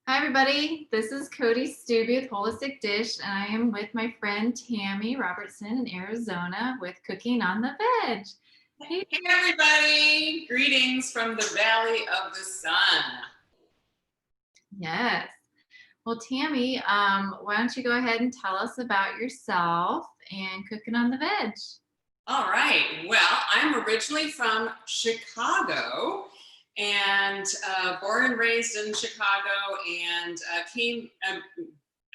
Hi, everybody. This is Code Stubbe with Holistic Dish, and I am with my friend Tammy Robertson in Arizona with Cooking on the Veg. Hey, everybody. Greetings from the Valley of the Sun. Yes. Well, Tammy, why don't you go ahead and tell us about yourself and Cooking on the Veg? All right. Well, I'm originally from Chicago and born and raised in Chicago and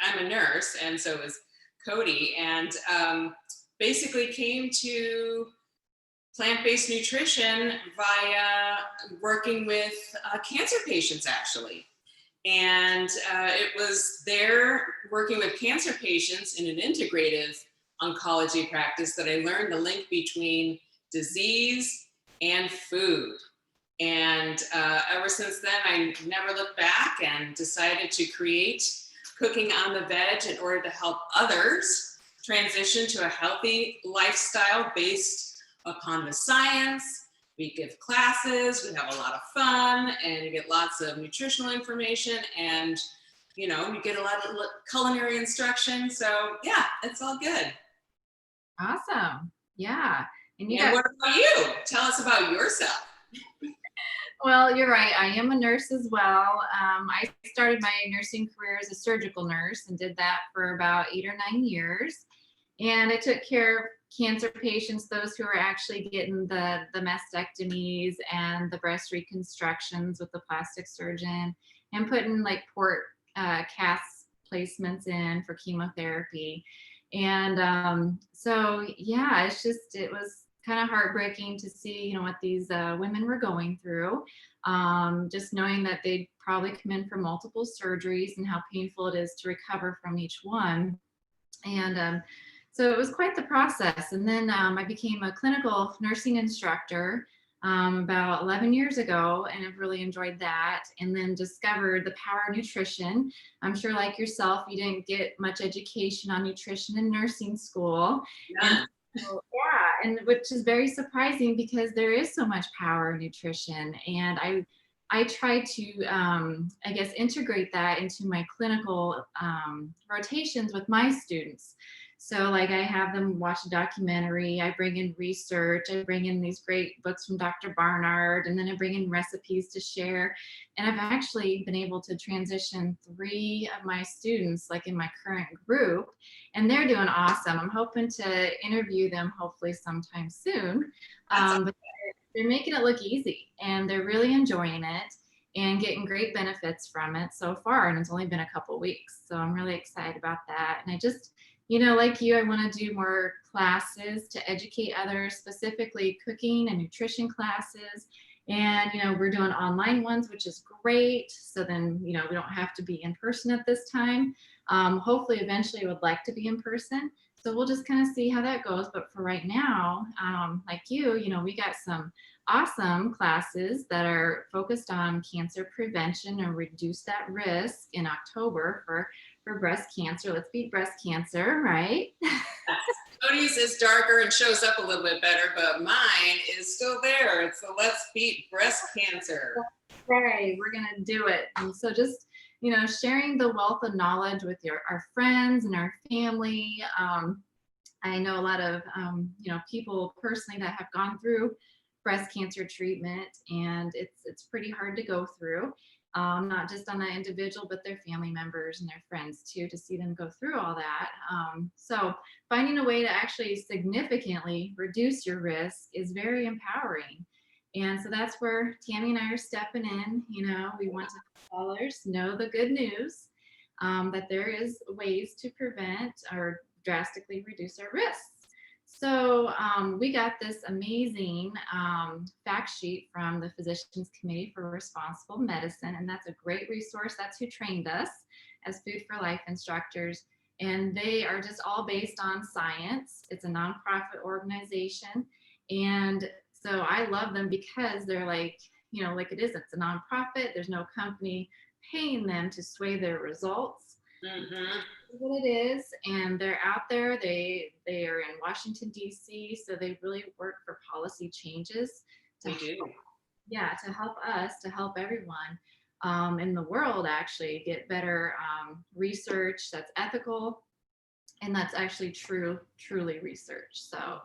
I'm a nurse, and so is Cody, and basically came to plant-based nutrition via working with cancer patients, actually. And it was there working with cancer patients in an integrative oncology practice that I learned the link between disease and food. And ever since then, I never looked back and decided to create Cooking on the Veg in order to help others transition to a healthy lifestyle based upon the science. We give classes, we have a lot of fun, and you get lots of nutritional information, and you get a lot of culinary instruction. So yeah, it's all good. Awesome. Yeah. And what about you? Tell us about yourself. Well, you're right. I am a nurse as well. I started my nursing career as a surgical nurse and did that for about 8 or 9 years. And I took care of cancer patients, those who are actually getting the mastectomies and the breast reconstructions with the plastic surgeon, and putting like port cast placements in for chemotherapy. And so, yeah, it was kind of heartbreaking to see, what these women were going through. Just knowing that they'd probably come in for multiple surgeries and how painful it is to recover from each one. And so it was quite the process. And then I became a clinical nursing instructor about 11 years ago, and I've really enjoyed that. And then discovered the power of nutrition. I'm sure, like yourself, you didn't get much education on nutrition in nursing school. Yeah. And which is very surprising because there is so much power in nutrition. And I try to, I guess, integrate that into my clinical rotations with my students. So like I have them watch a documentary, I bring in research, I bring in these great books from Dr. Barnard, and then I bring in recipes to share. And I've actually been able to transition 3 of my students, like in my current group, and they're doing awesome. I'm hoping to interview them hopefully sometime soon. But they're making it look easy, and they're really enjoying it and getting great benefits from it so far. And it's only been a couple weeks. So I'm really excited about that. And I just, like you, I want to do more classes to educate others, specifically cooking and nutrition classes. And, we're doing online ones, which is great. So then, we don't have to be in person at this time. Hopefully, eventually, I would like to be in person. So we'll just kind of see how that goes. But for right now, like you, we got some awesome classes that are focused on cancer prevention and reduce that risk in October for breast cancer. Let's beat breast cancer, right? Cody's is darker and shows up a little bit better, but mine is still there. It's the Let's Beat Breast Cancer. Right, we're gonna do it. And so just, sharing the wealth of knowledge with our friends and our family. I know a lot of, people personally that have gone through breast cancer treatment, and it's pretty hard to go through. Not just on the individual, but their family members and their friends too, to see them go through all that. So finding a way to actually significantly reduce your risk is very empowering. And so that's where Tammy and I are stepping in. We want to let others know the good news, that there is ways to prevent or drastically reduce our risks. So we got this amazing fact sheet from the Physicians Committee for Responsible Medicine, and that's a great resource. That's who trained us as Food for Life instructors, and they are just all based on science. It's a nonprofit organization, and so I love them because they're like, like it is. It's a nonprofit. There's no company paying them to sway their results. Mm-hmm. What it is, and they're out there. They are in Washington D.C., so they really work for policy changes to help us, to help everyone. in the world actually get better research that's ethical and that's actually truly research. So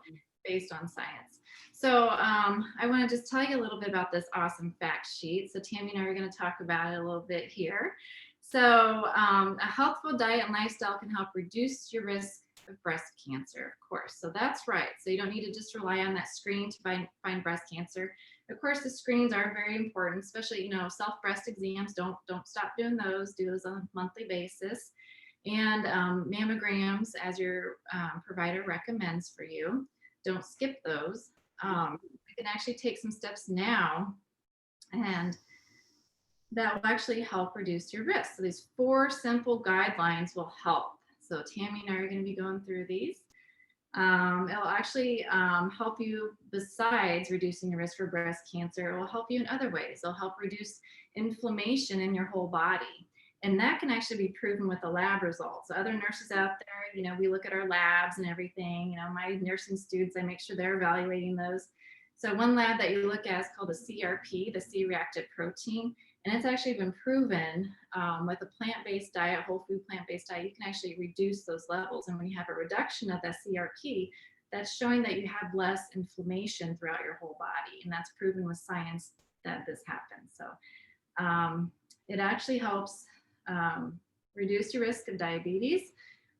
based on science. So I want to just tell you a little bit about this awesome fact sheet. So Tammy and I are going to talk about it a little bit here. So a healthful diet and lifestyle can help reduce your risk of breast cancer, of course. So that's right. So you don't need to just rely on that screen to find breast cancer. Of course, the screens are very important, especially, you know, self breast exams. Don't stop doing those. Do those on a monthly basis. And mammograms, as your provider recommends for you. Don't skip those. You can actually take some steps now, and that will actually help reduce your risk. So these 4 simple guidelines will help. So Tammy and I are going to be going through these. It'll actually help you besides reducing your risk for breast cancer. It will help you in other ways. It'll help reduce inflammation in your whole body. And that can actually be proven with the lab results. So other nurses out there, you know, we look at our labs and everything. You know, my nursing students, I make sure they're evaluating those. So one lab that you look at is called the CRP, the C-reactive protein. And it's actually been proven with a plant-based diet, whole food plant-based diet, you can actually reduce those levels. And when you have a reduction of that CRP, that's showing that you have less inflammation throughout your whole body. And that's proven with science that this happens. So it actually helps reduce your risk of diabetes,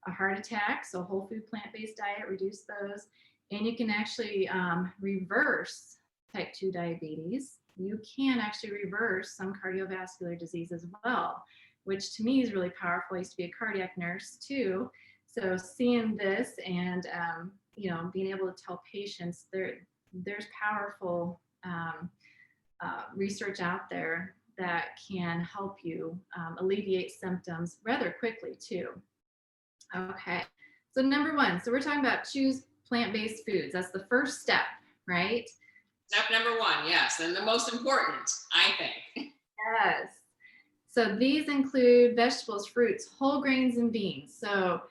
a heart attack. So whole food plant-based diet, reduce those. And you can actually reverse type 2 diabetes. You can actually reverse some cardiovascular disease as well, which to me is really powerful. I used to be a cardiac nurse too. So seeing this and, you know, being able to tell patients there's powerful research out there that can help you alleviate symptoms rather quickly too. Okay, so number 1, so we're talking about choose plant-based foods. That's the first step, right? Step number 1, yes, and the most important, I think. Yes. So these include vegetables, fruits, whole grains, and beans. So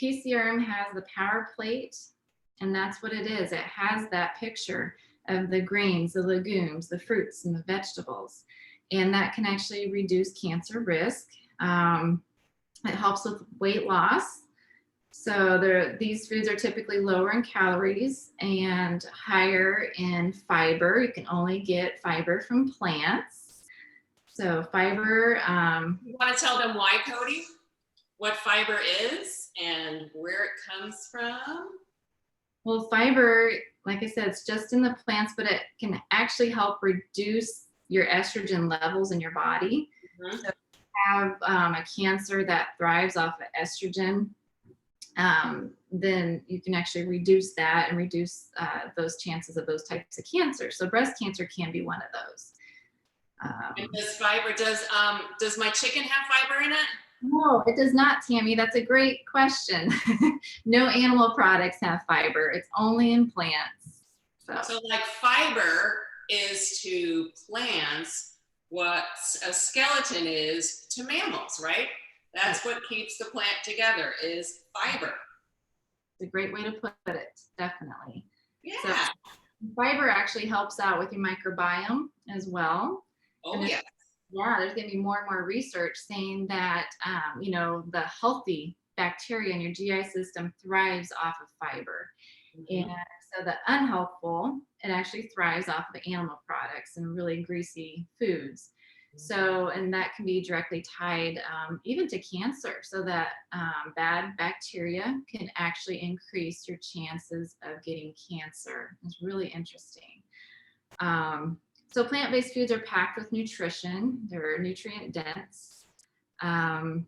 PCRM has the power plate, and that's what it is. It has that picture of the grains, the legumes, the fruits, and the vegetables. And that can actually reduce cancer risk. It helps with weight loss. So these foods are typically lower in calories and higher in fiber. You can only get fiber from plants. So fiber. You want to tell them why, Cody? What fiber is and where it comes from? Well, fiber, like I said, it's just in the plants, but it can actually help reduce your estrogen levels in your body. Mm-hmm. So if you have a cancer that thrives off of estrogen, then you can actually reduce that and reduce those chances of those types of cancer. So breast cancer can be one of those. And does my chicken have fiber in it? No, it does not, Tammy. That's a great question. No animal products have fiber. It's only in plants. So like fiber is to plants what a skeleton is to mammals, right? That's what keeps the plant together is fiber. It's a great way to put it, definitely. Yeah. So fiber actually helps out with your microbiome as well. Oh, yeah. Yeah, there's going to be more and more research saying that, you know, the healthy bacteria in your GI system thrives off of fiber. Mm-hmm. And so the unhealthful, it actually thrives off of animal products and really greasy foods. So, and that can be directly tied even to cancer. So that bad bacteria can actually increase your chances of getting cancer. It's really interesting. So plant-based foods are packed with nutrition. They're nutrient dense. So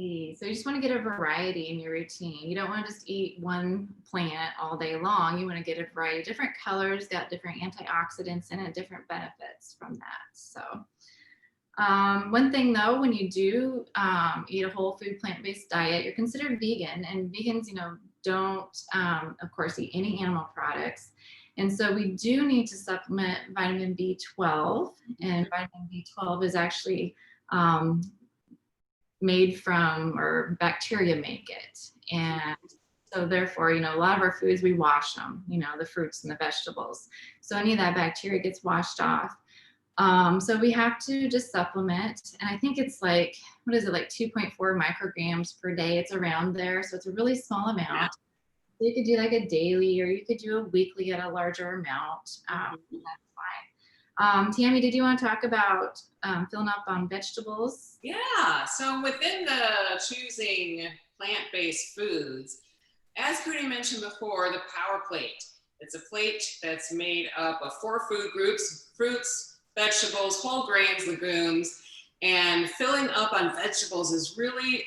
you just want to get a variety in your routine. You don't want to just eat one plant all day long. You want to get a variety of different colors, got different antioxidants in it, different benefits from that. So one thing though, when you do eat a whole food plant-based diet, you're considered vegan, and vegans, you know, don't of course eat any animal products. And so we do need to supplement vitamin B12, and vitamin B12 is actually made from, or bacteria make it. And so therefore, you know, a lot of our foods, we wash them, you know, the fruits and the vegetables. So any of that bacteria gets washed off. So we have to just supplement. And I think it's like, what is it, like 2.4 micrograms per day. It's around there. So it's a really small Yeah. amount. So you could do like a daily, or you could do a weekly at a larger amount. That's fine. Tammy, did you want to talk about filling up on vegetables? Yeah. So within the choosing plant-based foods, as Cody mentioned before, the power plate. It's a plate that's made up of 4 food groups: fruits, vegetables, whole grains, legumes. And filling up on vegetables is really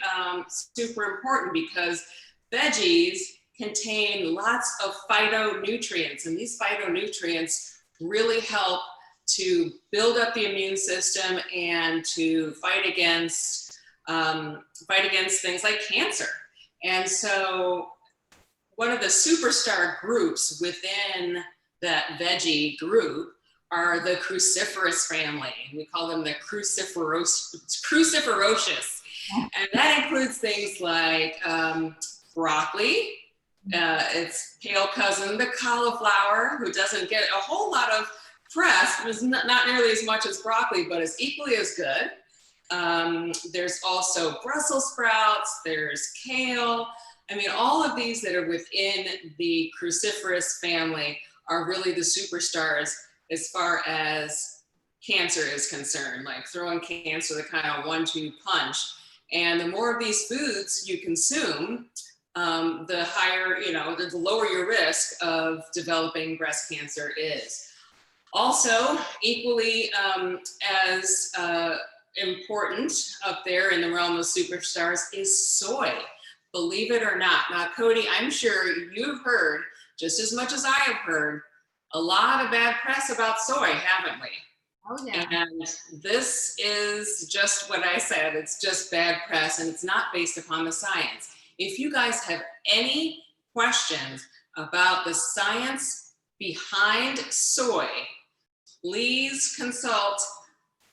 super important because veggies contain lots of phytonutrients, and these phytonutrients really help to build up the immune system and to fight against things like cancer. And so one of the superstar groups within that veggie group are the cruciferous family. We call them the cruciferocious. And that includes things like broccoli, its pale cousin, the cauliflower, who doesn't get a whole lot of press, is not nearly as much as broccoli, but is equally as good. There's also Brussels sprouts, there's kale. I mean, all of these that are within the cruciferous family are really the superstars as far as cancer is concerned, like throwing cancer the kind of 1-2 punch. And the more of these foods you consume, the higher, the lower your risk of developing breast cancer is. Also, equally as important up there in the realm of superstars is soy. Believe it or not. Now, Cody, I'm sure you've heard, just as much as I have heard, a lot of bad press about soy, haven't we? Oh, yeah. And this is just what I said. It's just bad press, and it's not based upon the science. If you guys have any questions about the science behind soy, please consult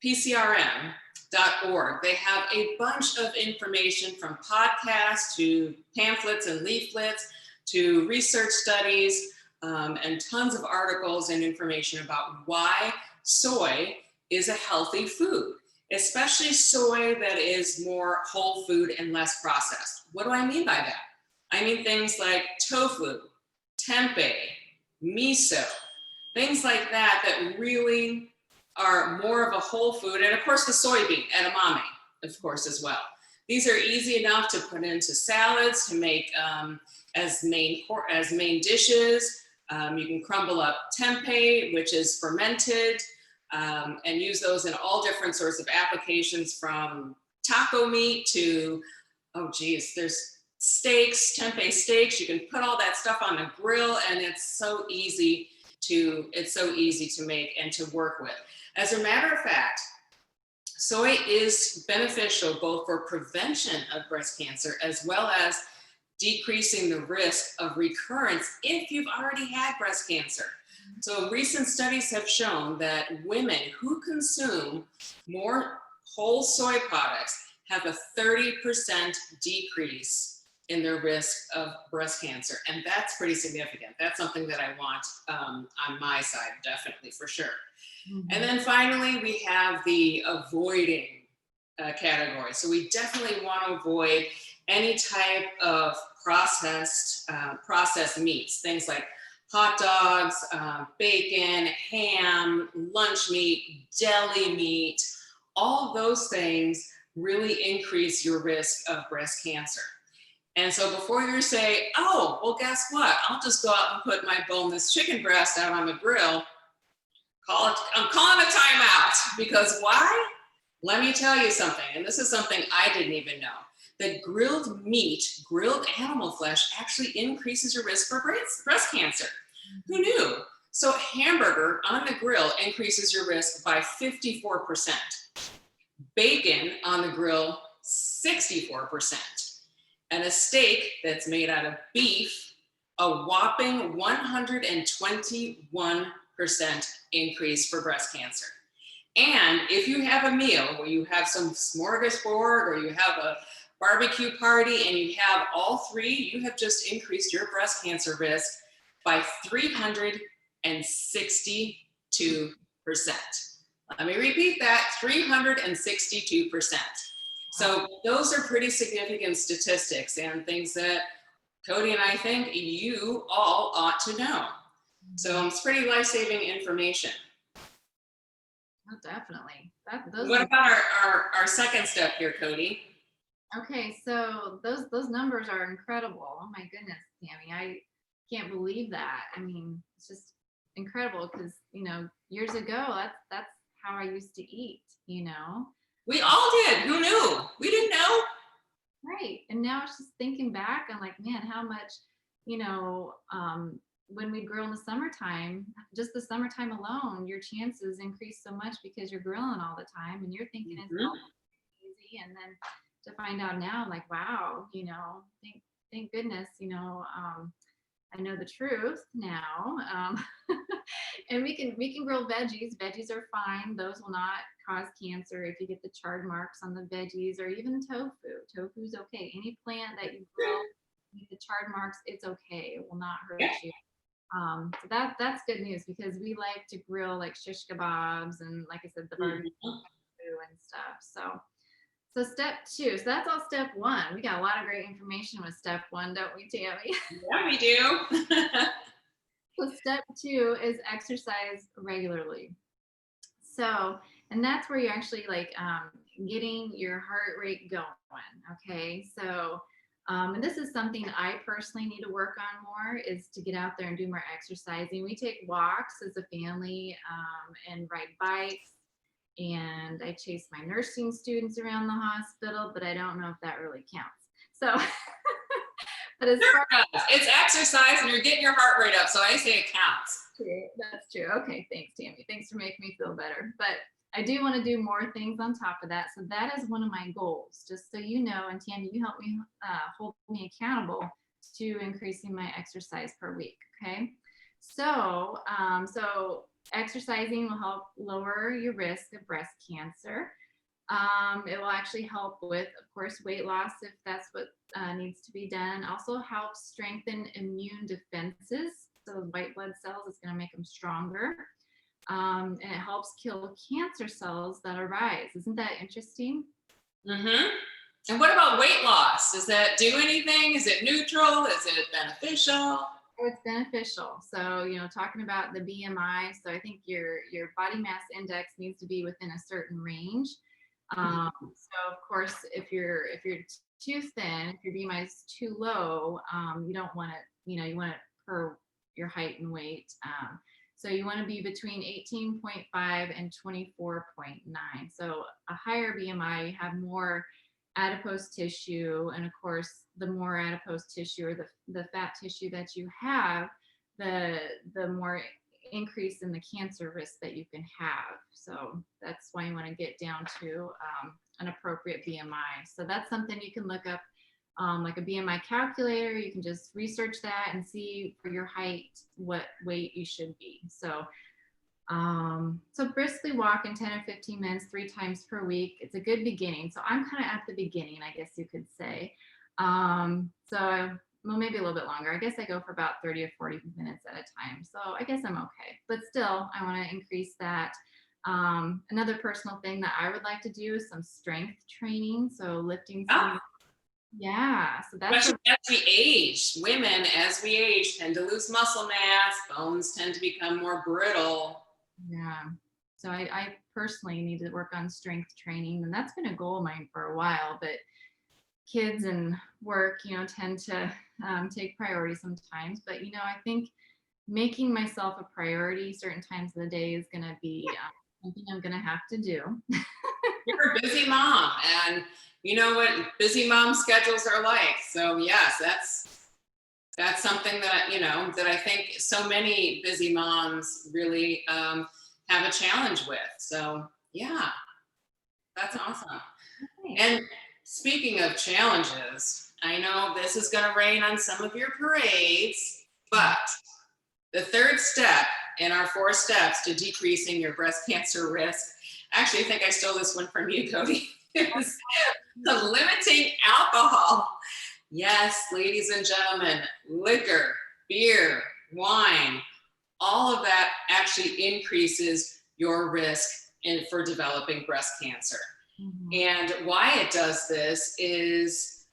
PCRM.org. They have a bunch of information, from podcasts to pamphlets and leaflets to research studies, and tons of articles and information about why soy is a healthy food, especially soy that is more whole food and less processed. What do I mean by that? I mean things like tofu, tempeh, miso, things like that that really are more of a whole food. And of course the soybean, edamame, of course, as well. These are easy enough to put into salads, to make as main dishes. You can crumble up tempeh, which is fermented, and use those in all different sorts of applications, from taco meat to, there's steaks, tempeh steaks. You can put all that stuff on the grill, and it's so easy to make and to work with. As a matter of fact, soy is beneficial both for prevention of breast cancer as well as decreasing the risk of recurrence if you've already had breast cancer. So recent studies have shown that women who consume more whole soy products have a 30% decrease in their risk of breast cancer. And that's pretty significant. That's something that I want on my side, definitely, for sure. Mm-hmm. And then finally, we have the avoiding category. So we definitely want to avoid any type of processed meats, things like hot dogs, bacon, ham, lunch meat, deli meat. All those things really increase your risk of breast cancer. And so before you say, oh, well, guess what? I'll just go out and put my boneless chicken breast out on the grill. I'm calling a timeout. Because why? Let me tell you something. And this is something I didn't even know. That grilled meat, grilled animal flesh, actually increases your risk for breast cancer. Who knew? So hamburger on the grill increases your risk by 54%. Bacon on the grill, 64%. And a steak that's made out of beef, a whopping 121% increase for breast cancer. And if you have a meal where you have some smorgasbord or you have a barbecue party and you have all three, you have just increased your breast cancer risk by 362%. Let me repeat that, 362%. So those are pretty significant statistics and things that Cody and I think you all ought to know. So it's pretty life-saving information. Oh, definitely. What about our second step here, Cody? Okay, so those numbers are incredible. Oh my goodness, Tammy, I can't believe that. I mean, it's just incredible because years ago that's how I used to eat. We all did. Who knew? We didn't know. Right. And now it's just thinking back, I'm like, man, how much, when we grill in the summertime, just the summertime alone, your chances increase so much because you're grilling all the time and you're thinking it's all easy. And then to find out now, like, wow, thank goodness, I know the truth now. And we can grill veggies. Veggies are fine. Those will not cause cancer if you get the chard marks on the veggies, or even tofu. Tofu's okay. Any plant that you grill, with the chard marks, it's okay. It will not hurt you. So that's good news because we like to grill like shish kebabs and, like I said, the barbecue and stuff. So step 2. So that's all step 1. We got a lot of great information with step 1, don't we, Tammy? Yeah, we do. So step 2 is exercise regularly. So, and that's where you're actually like getting your heart rate going. Okay. So, and this is something I personally need to work on more, is to get out there and do more exercising. We take walks as a family and ride bikes. And I chase my nursing students around the hospital, but I don't know if that really counts. So, but as sure does. It's exercise and you're getting your heart rate up. So I say it counts. That's true. Okay. Thanks, Tammy. Thanks for making me feel better. But I do want to do more things on top of that. So that is one of my goals, just so you know, and Tammy, you help me hold me accountable to increasing my exercise per week. Okay. So, exercising will help lower your risk of breast cancer. It will actually help with, of course, weight loss if that's what needs to be done. Also helps strengthen immune defenses. So white blood cells, is going to make them stronger. And it helps kill cancer cells that arise. Isn't that interesting? Mm-hmm. And what about weight loss? Does that do anything? Is it neutral? Is it beneficial? Oh, it's beneficial. So, talking about the BMI, so I think your body mass index needs to be within a certain range. So of course, if you're too thin, if your BMI is too low, you don't want it, you want it per your height and weight. So you want to be between 18.5 and 24.9. So a higher BMI, you have more adipose tissue, and of course the more adipose tissue, or the fat tissue that you have, the more increase in the cancer risk that you can have. So that's why you want to get down to an appropriate BMI. So that's something you can look up, like a BMI calculator. You can just research that and see for your height what weight you should be. So briskly walking 10 or 15 minutes 3 times per week. It's a good beginning. So I'm kind of at the beginning, I guess you could say. Well, maybe a little bit longer. I guess I go for about 30 or 40 minutes at a time. So I guess I'm okay. But still, I want to increase that. Another personal thing that I would like to do is some strength training. So lifting some. Yeah. So that's especially as we age. Women, as we age, tend to lose muscle mass. Bones tend to become more brittle. Yeah. So I personally need to work on strength training, and that's been a goal of mine for a while, but kids and work, tend to take priority sometimes. But, I think making myself a priority certain times of the day is going to be something I'm going to have to do. You're a busy mom, and you know what busy mom schedules are like. So yes, that's something that, that I think so many busy moms really have a challenge with. So yeah, that's awesome. Okay. And speaking of challenges, I know this is going to rain on some of your parades, but the third step in our 4 steps to decreasing your breast cancer risk, actually, I think I stole this one from you, Cody, is limiting alcohol. Yes, ladies and gentlemen, liquor, beer, wine, all of that actually increases your risk for developing breast cancer. Mm-hmm. And why it does this is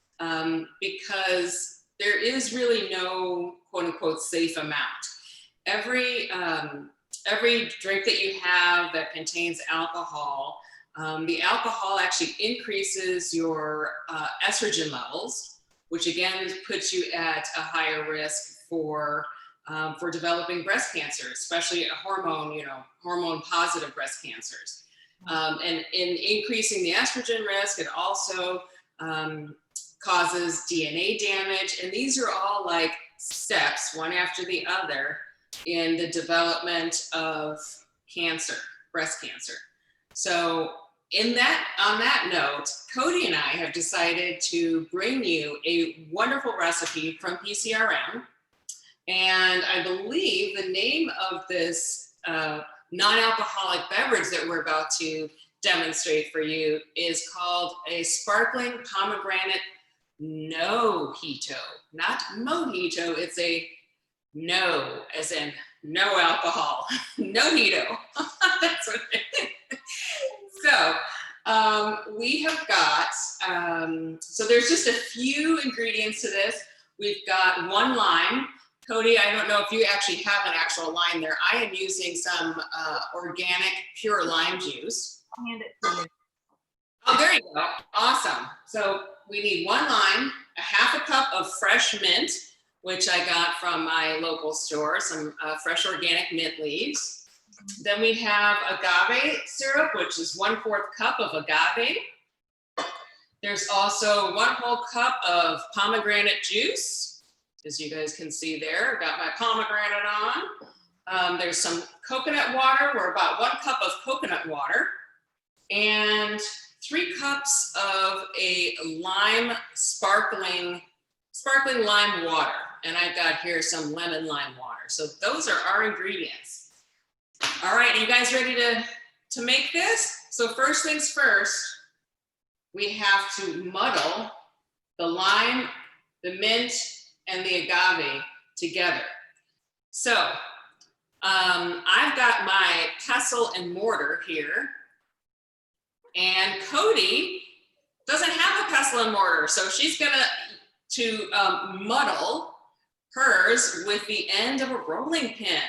because there is really no quote unquote safe amount. Every drink that you have that contains alcohol, the alcohol actually increases your estrogen levels, which again puts you at a higher risk for developing breast cancer, especially hormone positive breast cancers. And in increasing the estrogen risk, it also causes DNA damage. And these are all like steps, one after the other, in the development of cancer, breast cancer. So on that note, Cody and I have decided to bring you a wonderful recipe from PCRM. And I believe the name of this non-alcoholic beverage that we're about to demonstrate for you is called a sparkling pomegranate nojito. Not mojito, it's a no, as in no alcohol, nojito. That's what it is. So we have got, so there's just a few ingredients to this. We've got 1 lime. Cody, I don't know if you actually have an actual lime there. I am using some organic pure lime juice. I'll hand it to you. Oh, there you go. Awesome. So we need 1 lime, a 1/2 cup of fresh mint, which I got from my local store, some fresh organic mint leaves. Then we have agave syrup, which is 1/4 cup of agave. There's also 1 whole cup of pomegranate juice. As you guys can see there, I've got my pomegranate on. There's some coconut water. We're about 1 cup of coconut water. And 3 cups of a lime sparkling lime water. And I've got here some lemon lime water. So those are our ingredients. All right, are you guys ready to make this? So first things first, we have to muddle the lime, the mint, and the agave together. So I've got my pestle and mortar here, and Cody doesn't have a pestle and mortar, so she's gonna muddle hers with the end of a rolling pin.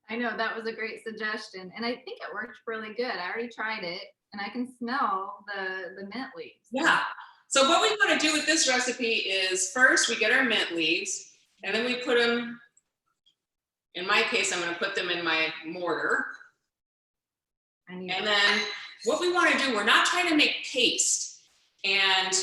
I know, that was a great suggestion, and I think it worked really good. I already tried it, and I can smell the mint leaves. Yeah. So what we want to do with this recipe is first we get our mint leaves, and then we put them, in my case, I'm going to put them in my mortar. And then what we want to do, we're not trying to make paste. And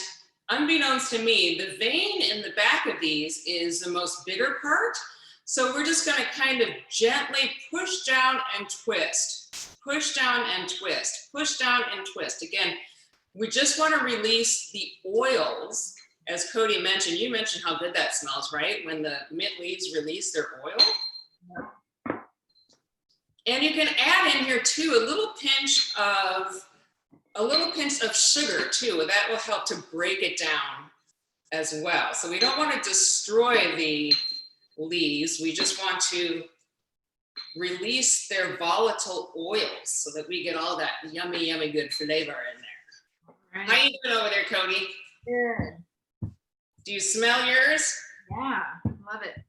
unbeknownst to me, the vein in the back of these is the most bitter part. So we're just going to kind of gently push down and twist, push down and twist, push down and twist. Again, we just want to release the oils. As Cody mentioned, you mentioned how good that smells, right? When the mint leaves release their oil. Yeah. And you can add in here too a little pinch of sugar too. That will help to break it down as well. So we don't want to destroy the leaves. We just want to release their volatile oils so that we get all that yummy, yummy good flavor in there. Right. How you doing over there, Cody? Good. Do you smell yours? Yeah, love it.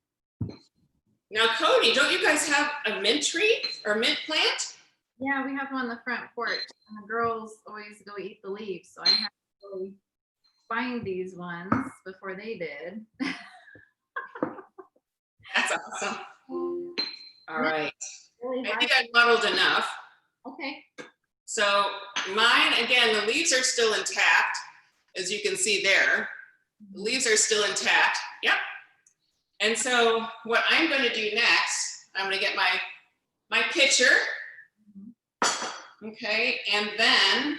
Now, Cody, don't you guys have a mint tree or mint plant? Yeah, we have one on the front porch, and the girls always go eat the leaves, so I have to really find these ones before they did. That's awesome. All right. Really I think I've muddled enough. Okay. So mine, again, the leaves are still intact, as you can see there. The leaves are still intact. Yep. And so what I'm going to do next, I'm going to get my pitcher. Okay, and then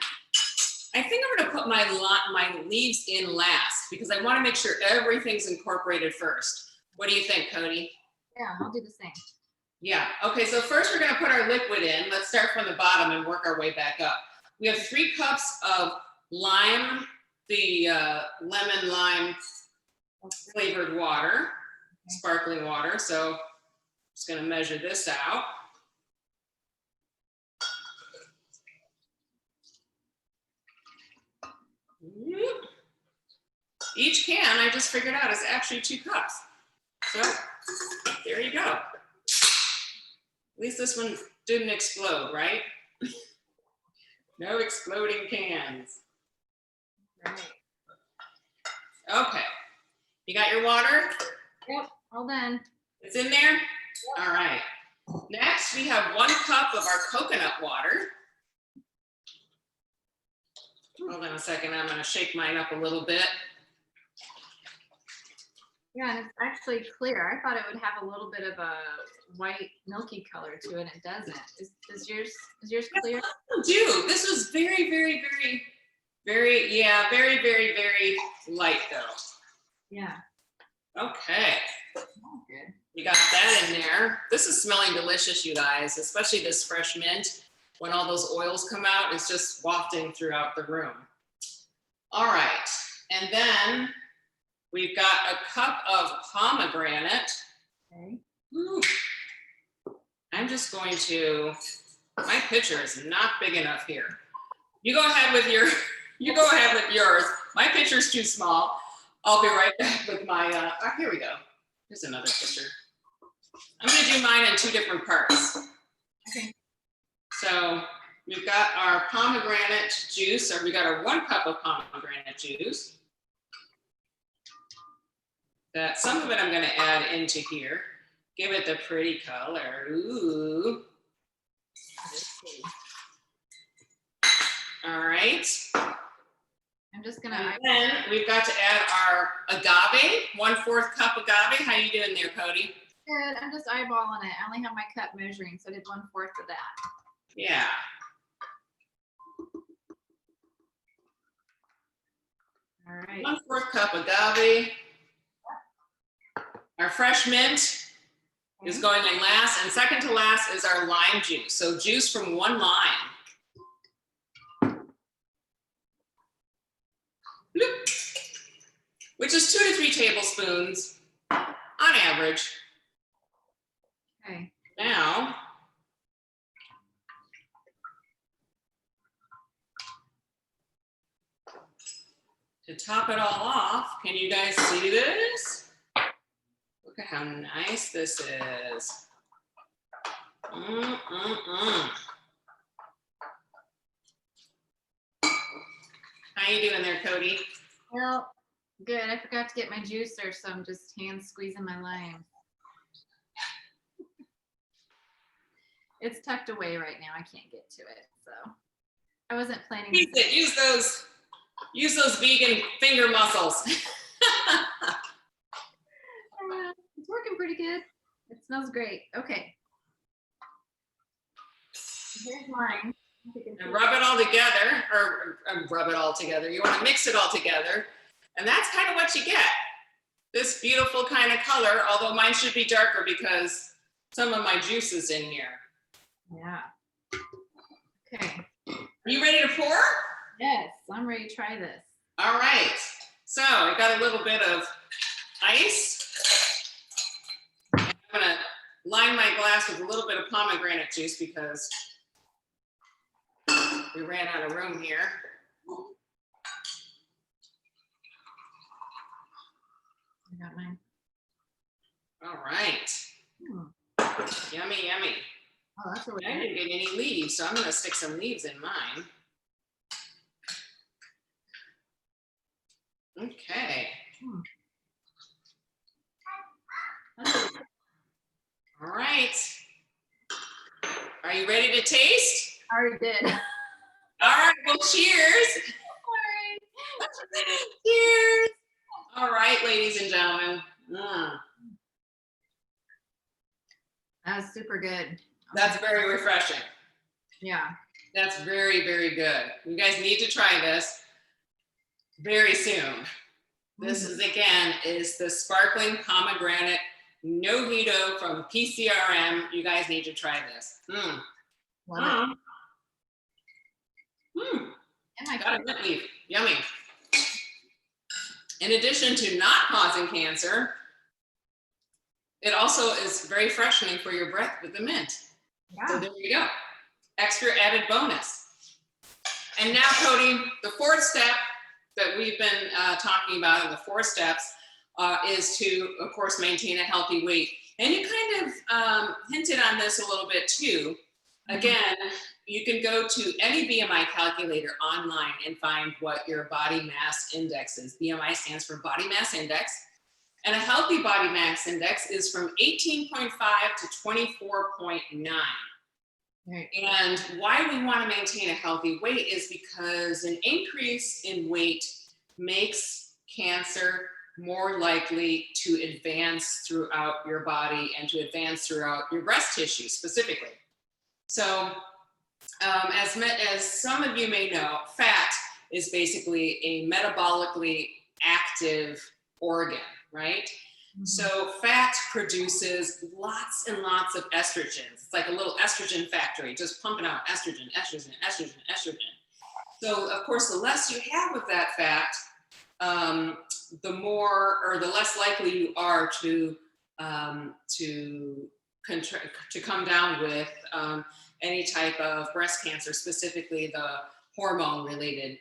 I think I'm going to put my leaves in last because I want to make sure everything's incorporated first. What do you think, Cody? Yeah, I'll do the same. Yeah, okay, so first we're going to put our liquid in. Let's start from the bottom and work our way back up. We have 3 cups of lime, the lemon lime flavored water, sparkling water. So I'm just going to measure this out. Each can, I just figured out, is actually 2 cups. So there you go. At least this one didn't explode, right? No exploding cans. Right. Okay. You got your water? Yep, all done. It's in there? Yep. All right. Next, we have 1 cup of our coconut water. Hold on a second, I'm gonna shake mine up a little bit. Yeah, and it's actually clear. I thought it would have a little bit of a white milky color to it. It doesn't. Is yours clear? I do. This was very, very, very, very, yeah, very, very, very light though. Yeah. Okay. Oh, good. You got that in there. This is smelling delicious, you guys, especially this fresh mint. When all those oils come out, it's just wafting throughout the room. All right, and then we've got a cup of pomegranate. Okay. Ooh. I'm just going to, my pitcher is not big enough here. You go ahead with your, yours. My pitcher's too small. I'll be right back with my, here we go. Here's another pitcher. I'm gonna do mine in 2 different parts. Okay. So we've got our pomegranate juice, or we got our 1 cup of pomegranate juice. That some of it I'm going to add into here. Give it the pretty color. Ooh. All right. I'm just gonna. And then we've got to add our agave, 1/4 cup agave. How you doing there, Cody? Good. I'm just eyeballing it. I only have my cup measuring, so I did 1/4 of that. Yeah. All right. 1/4 cup agave. Our fresh mint is going in last, and second to last is our lime juice. So juice from 1 lime. Bloop. Which is 2 to 3 tablespoons on average. Okay. Now, to top it all off, can you guys see this? Look at how nice this is. How you doing there, Cody? Well, good. I forgot to get my juicer, so I'm just hand squeezing my lime. It's tucked away right now. I can't get to it, so I wasn't planning. Use those vegan finger muscles. It's working pretty good. It smells great. Okay. Here's mine. And rub it all together, or rub it all together. You want to mix it all together. And that's kind of what you get. This beautiful kind of color, although mine should be darker because some of my juice is in here. Yeah. Okay. Are you ready to pour? Yes, I'm ready to try this. All right. So I got a little bit of ice. I'm gonna line my glass with a little bit of pomegranate juice because we ran out of room here. I got mine. All right. Yummy, yummy. Oh, that's really I didn't get any leaves, so I'm gonna stick some leaves in mine. Okay. All right. Are you ready to taste? I already did. All right, well, cheers. Cheers. All right, ladies and gentlemen. That was super good. That's very refreshing. Yeah. That's very, very good. You guys need to try this very soon. This is, again, is the sparkling pomegranate nojito from PCRM. You guys need to try this. Love it. Got a good leaf. Yummy. In addition to not causing cancer, it also is very freshening for your breath with the mint. Yeah. So there you go. Extra added bonus. And now, Cody, the 4th step that we've been talking about in the 4 steps is to, of course, maintain a healthy weight. And you kind of hinted on this a little bit too. Again, you can go to any BMI calculator online and find what your body mass index is. BMI stands for body mass index. And a healthy body mass index is from 18.5 to 24.9. Right. And why we want to maintain a healthy weight is because an increase in weight makes cancer more likely to advance throughout your body and to advance throughout your breast tissue specifically. So as some of you may know, fat is basically a metabolically active organ, right? Mm-hmm. So fat produces lots and lots of estrogens. It's like a little estrogen factory, just pumping out estrogen, estrogen, estrogen, estrogen. So of course, the less you have of that fat, the more or the less likely you are to come down with any type of breast cancer, specifically the hormone-related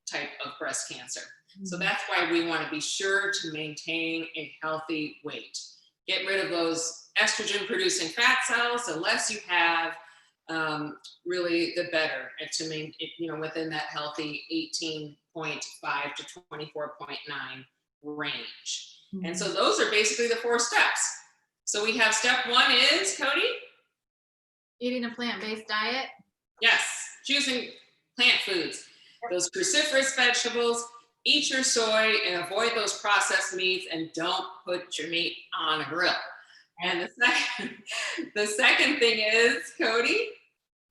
type of breast cancer. Mm-hmm. So that's why we want to be sure to maintain a healthy weight. Get rid of those estrogen-producing fat cells. The less you have, really, the better. To maintain, within that healthy 18.5 to 24.9 range. Mm-hmm. And so those are basically the 4 steps. So we have step 1 is, Cody? Eating a plant-based diet. Yes, choosing plant foods. Those cruciferous vegetables, eat your soy and avoid those processed meats and don't put your meat on a grill. And the second thing is, Cody?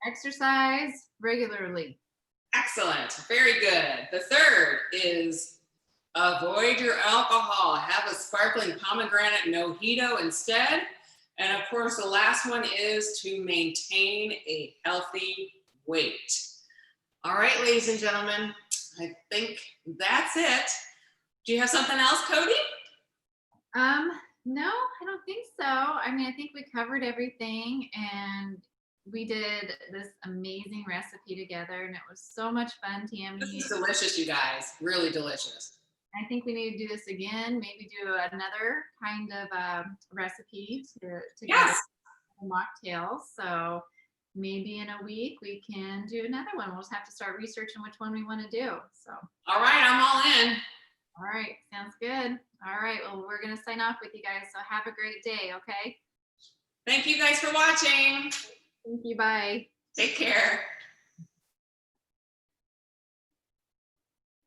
Exercise regularly. Excellent, very good. The third is avoid your alcohol. Have a sparkling pomegranate mojito instead. And of course, the last one is to maintain a healthy weight. All right, ladies and gentlemen, I think that's it. Do you have something else, Cody? No, I don't think so. I mean, I think we covered everything, and we did this amazing recipe together, and it was so much fun, Tammy. This is delicious, you guys. Really delicious. I think we need to do this again. Maybe do another kind of recipe to yes. get mocktails. So maybe in a week we can do another one. We'll just have to start researching which one we want to do. So. All right, I'm all in. All right, sounds good. All right, well, we're going to sign off with you guys. So have a great day, okay? Thank you guys for watching. Thank you, bye. Take care.